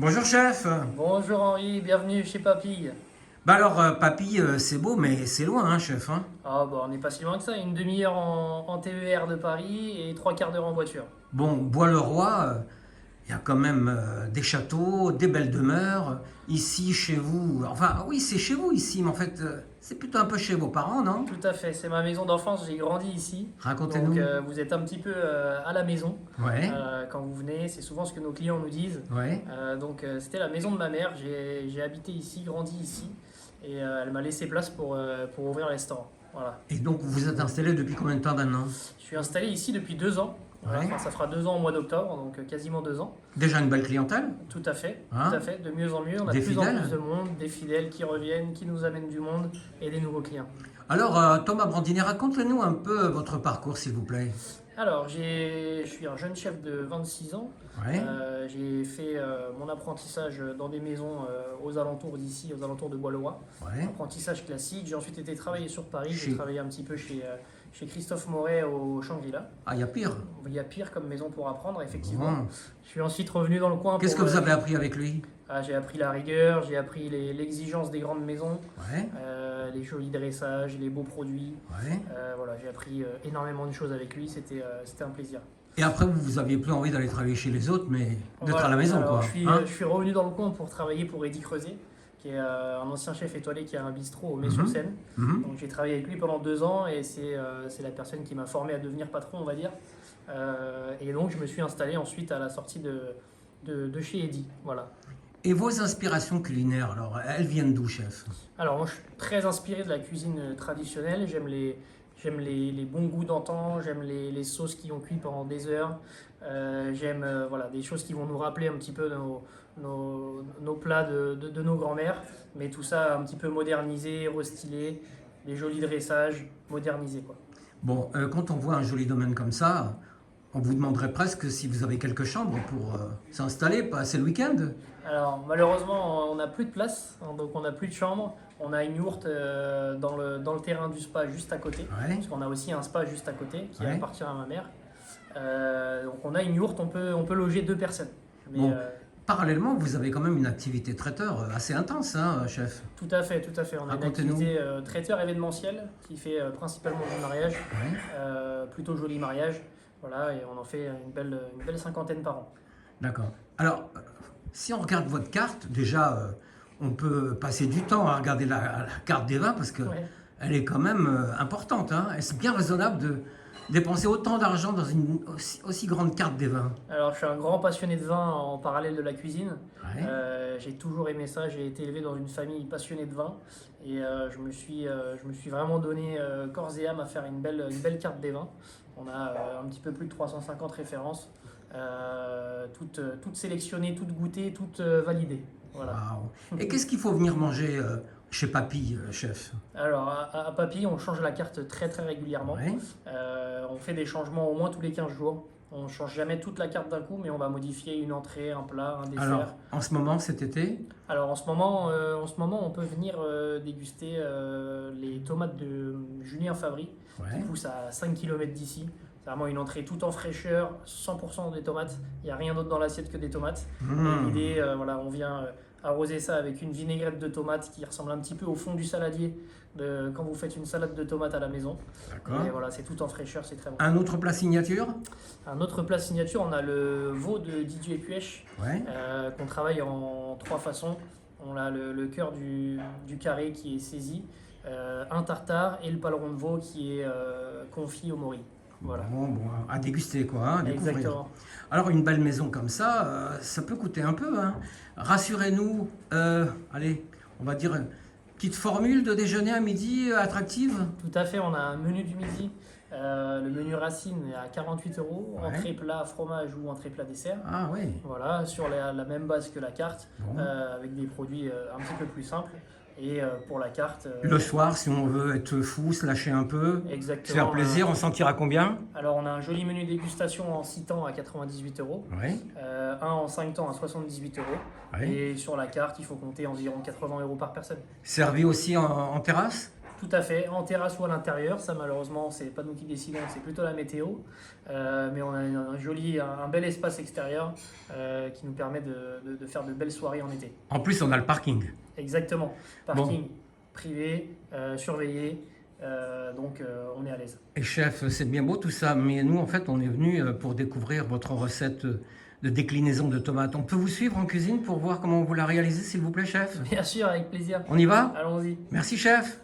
Bonjour chef. Bonjour Henri, bienvenue chez Papille. Bah alors papy, c'est beau mais c'est loin hein chef hein. Ah bah on n'est pas si loin que ça, une demi-heure en TER de Paris et trois quarts d'heure en voiture. Bon, Bois-le-Roi, il y a quand même des châteaux, des belles demeures. Ici chez vous, enfin oui c'est chez vous ici mais en fait c'est plutôt un peu chez vos parents non? Tout à fait, c'est ma maison d'enfance, j'ai grandi ici. Donc Racontez-nous. vous êtes un petit peu à la maison Ouais, quand vous venez, c'est souvent ce que nos clients nous disent. ouais. C'était la maison de ma mère, j'ai habité ici, grandi ici et elle m'a laissé place pour ouvrir le restaurant. Voilà. Et donc vous vous êtes installé depuis combien de temps maintenant? Je suis installé ici depuis 2 ans. Voilà, Ouais. enfin, ça fera 2 ans au mois d'octobre, donc quasiment 2 ans. Déjà une belle clientèle? Tout à fait, de mieux en mieux. On a Des de plus en fidèles? plus de monde, des fidèles qui reviennent, qui nous amènent du monde et des nouveaux clients. Alors Thomas Brandini, racontez-nous un peu votre parcours s'il vous plaît. Alors, je suis un jeune chef de 26 ans. Ouais, J'ai fait mon apprentissage dans des maisons aux alentours d'ici, aux alentours de Bois-le-Roi. ouais. Apprentissage classique. J'ai ensuite été travailler sur Paris. Chez- J'ai travaillé un petit peu chez Christophe Moret au Shangri-La. Ah il y a pire. Il y a pire comme maison pour apprendre, effectivement. Bon. Je suis ensuite revenu dans le coin Qu'est-ce pour... que vous avez appris avec lui? J'ai appris la rigueur, j'ai appris l'exigence des grandes maisons. Ouais, Les jolis dressages, les beaux produits. ouais. Voilà, j'ai appris énormément de choses avec lui, c'était un plaisir. Et après, vous aviez plus envie d'aller travailler chez les autres, mais d'être Voilà. à la maison, Alors, quoi. je suis, Hein? je suis revenu dans le coin pour travailler pour Eddy Creuset, qui est un ancien chef étoilé qui a un bistrot au Mets-sur-Seine. Mhm. Donc j'ai travaillé avec lui pendant 2 ans et c'est la personne qui m'a formé à devenir patron, on va dire. Et donc je me suis installé ensuite à la sortie de chez Eddy. Voilà. Et vos inspirations culinaires, alors, elles viennent d'où, chef? Alors moi je suis très inspiré de la cuisine traditionnelle, j'aime les bons goûts d'antan, j'aime les sauces qui ont cuit pendant des heures, j'aime voilà, des choses qui vont nous rappeler un petit peu nos plats de nos grands-mères, mais tout ça un petit peu modernisé, restylé, les jolis dressages, modernisés quoi. Bon, quand on voit un joli domaine comme ça, on vous demanderait presque si vous avez quelques chambres pour s'installer, passer le week-end. Alors malheureusement on n'a plus de place, hein, donc on n'a plus de chambre, on a une yourte dans le terrain du spa juste à côté. Ouais, Parce qu'on a aussi un spa juste à côté qui Ouais. appartient à ma mère. Donc on a une yourte, on peut loger 2 personnes. Mais Bon. Parallèlement, vous avez quand même une activité traiteur assez intense, hein, chef? tout à fait, tout à fait. On a une Racontez-nous. activité traiteur événementiel qui fait principalement du mariage, Ouais. plutôt joli mariage. Voilà, et on en fait une belle cinquantaine par an. D'accord. Alors, si on regarde votre carte, déjà, on peut passer du temps à regarder la carte des vins parce que Ouais. elle est quand même importante. Hein. Est-ce bien raisonnable de dépenser autant d'argent dans une aussi grande carte des vins? Alors je suis un grand passionné de vin en parallèle de la cuisine. Ouais. J'ai toujours aimé ça, j'ai été élevé dans une famille passionnée de vin et je me suis vraiment donné corps et âme à faire une belle carte des vins. On a un petit peu plus de 350 références, toutes sélectionnées, toutes goûtées, toutes validées. Voilà. Waouh. Et qu'est-ce qu'il faut venir manger chez Papy, chef? Alors à Papy, on change la carte très très régulièrement. Ouais. On fait des changements au moins tous les 15 jours. On ne change jamais toute la carte d'un coup, mais on va modifier une entrée, un plat, un dessert. Alors, en ce moment, cet été, Alors en ce moment, on peut venir déguster les tomates de Julien Favry, qui ouais. poussent à 5 km d'ici. C'est vraiment une entrée tout en fraîcheur, 100% des tomates. Il n'y a rien d'autre dans l'assiette que des tomates. Et Mmh. l'idée, voilà, on vient arroser ça avec une vinaigrette de tomates qui ressemble un petit peu au fond du saladier quand vous faites une salade de tomates à la maison. D'accord. Et voilà, c'est tout en fraîcheur, c'est très bon. Un autre plat signature? Un autre plat signature, on a le veau de Didier Puech, Ouais. qu'on travaille en 3 façons. On a le cœur du carré qui est saisi, un tartare et le paleron de veau qui est confit au mori. Voilà. Bon, à déguster quoi, hein, à découvrir. Exactement. Alors une belle maison comme ça peut coûter un peu. Hein. Rassurez-nous, allez, on va dire une petite formule de déjeuner à midi attractive. Tout à fait, on a un menu du midi. Le menu racine est à 48 €, Ouais. entrée plat fromage ou entrée plat dessert. Ah oui. Voilà, sur la même base que la carte, Bon. avec des produits un petit peu plus simples. Et pour la carte, Le soir, si on veut être fou, se lâcher un peu, se exactement. faire plaisir, on s'en tire à combien? Alors on a un joli menu dégustation en 6 temps à 98 €, Oui. un en 5 temps à 78 €. Oui. Et sur la carte, il faut compter environ 80 € par personne. Servi aussi en terrasse? Tout à fait, en terrasse ou à l'intérieur. Ça, malheureusement, c'est pas nous qui décidons, c'est plutôt la météo. Mais on a un bel espace extérieur qui nous permet de faire de belles soirées en été. En plus, on a le parking. Exactement. Parking privé, surveillé. Donc, on est à l'aise. Et chef, c'est bien beau tout ça, mais nous, en fait, on est venu pour découvrir votre recette de déclinaison de tomates. On peut vous suivre en cuisine pour voir comment vous la réalisez, s'il vous plaît, chef? Bien sûr, avec plaisir. On y va? Allons-y. Merci, chef.